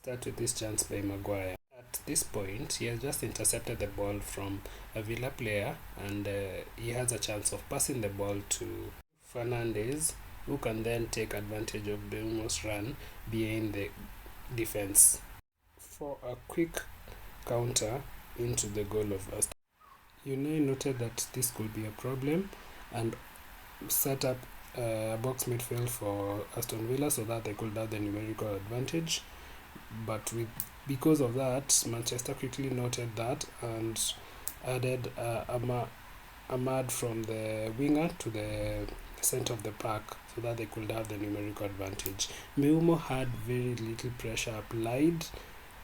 Start with this chance by Maguire. At this point, he has just intercepted the ball from a Villa player, and he has a chance of passing the ball to Fernandes, who can then take advantage of Mbeumo's run behind the defense for a quick counter into the goal of Aston. Unai noted that this could be a problem and set up a box midfield for Aston Villa so that they could have the numerical advantage. But because of that, Manchester quickly noted that and added Ahmad from the winger to the center of the park so that they could have the numerical advantage. Mbeumo had very little pressure applied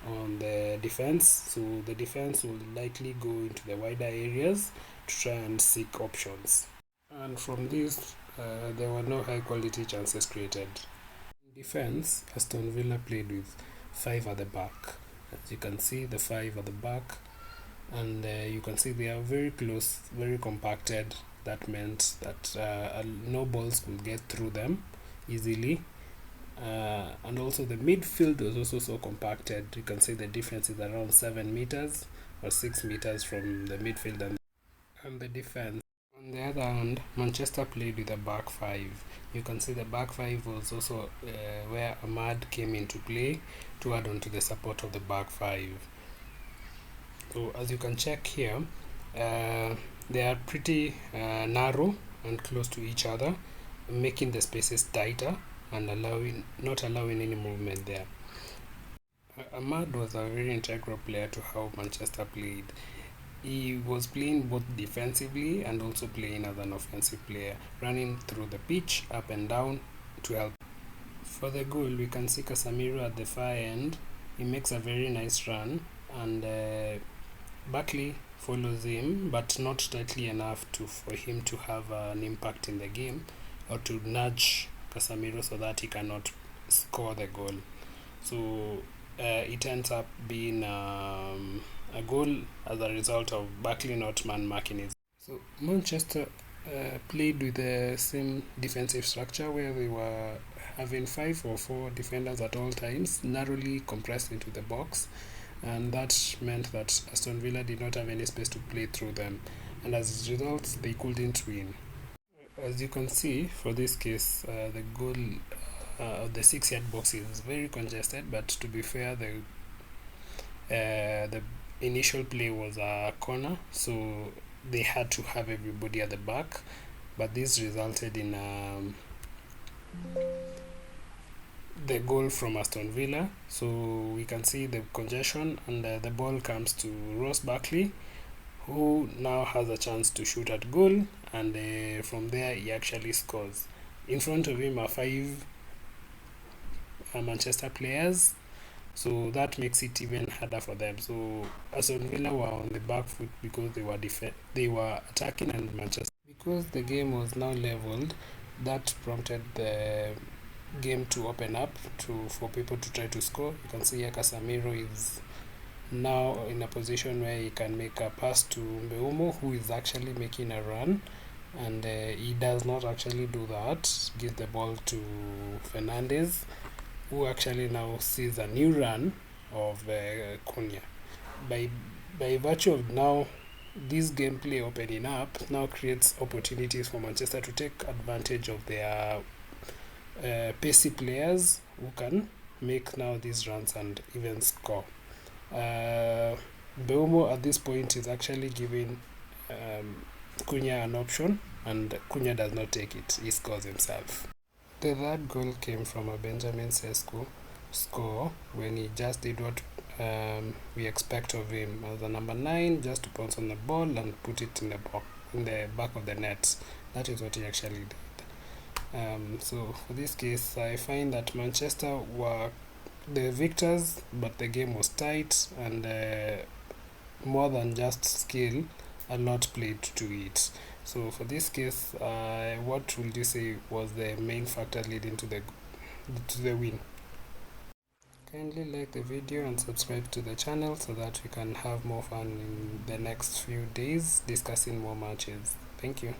on the defense, so the defense will likely go into the wider areas to try and seek options. And from this, there were no high quality chances created. In defense, Aston Villa played with 5 at the back. As you can see, the 5 at the back, and you can see they are very close, very compacted. That meant that no balls could get through them easily. And also the midfield was also so compacted. You can see the difference is around 7 meters or 6 meters from the midfield and the defense. On the other hand, Manchester played with a back 5. You can see the back 5 was also where Ahmad came into play to add on to the support of the back 5. So as you can check here, they are pretty narrow and close to each other, making the spaces tighter and not allowing any movement there. Ahmad was a very integral player to how Manchester played. He was playing both defensively and also playing as an offensive player, running through the pitch up and down to help. For the goal, we can see Casemiro at the far end. He makes a very nice run, and Barkley follows him, but not tightly enough for him to have an impact in the game or to nudge Casemiro so that he cannot score the goal. So it ends up being a goal as a result of Barkley not man-marking it. So Manchester played with the same defensive structure where they were having 5 or 4 defenders at all times, narrowly compressed into the box, and that meant that Aston Villa did not have any space to play through them, and as a result they couldn't win. As you can see, for this case, the goal of the 6-yard box is very congested, but to be fair, the initial play was a corner, so they had to have everybody at the back, but this resulted in the goal from Aston Villa. So we can see the congestion, and the ball comes to Ross Barkley, who now has a chance to shoot at goal, and from there he actually scores. In front of him are 5 Manchester players, so that makes it even harder for them. So Aston Villa were on the back foot because they were attacking, and Manchester, because the game was now leveled, that prompted the game to open up for people to try to score. You can see here Casemiro is now in a position where he can make a pass to Mbeumo, who is actually making a run, and he does not actually do that. Gives the ball to Fernandes, who actually now sees a new run of Cunha. By virtue of now this gameplay opening up, now creates opportunities for Manchester to take advantage of their pacey players who can make now these runs and even score. Mbeumo at this point is actually giving Cunha an option, and Cunha does not take it. He scores himself. The third goal came from a Benjamin Šeško score when he just did what we expect of him as a number 9, just to pounce on the ball and put it in the back of the net. That is what he actually did. So for this case, I find that Manchester were the victors, but the game was tight, and more than just skill, a lot played to it. So for this case, what would you say was the main factor leading to the win? Kindly like the video and subscribe to the channel so that we can have more fun in the next few days discussing more matches. Thank you.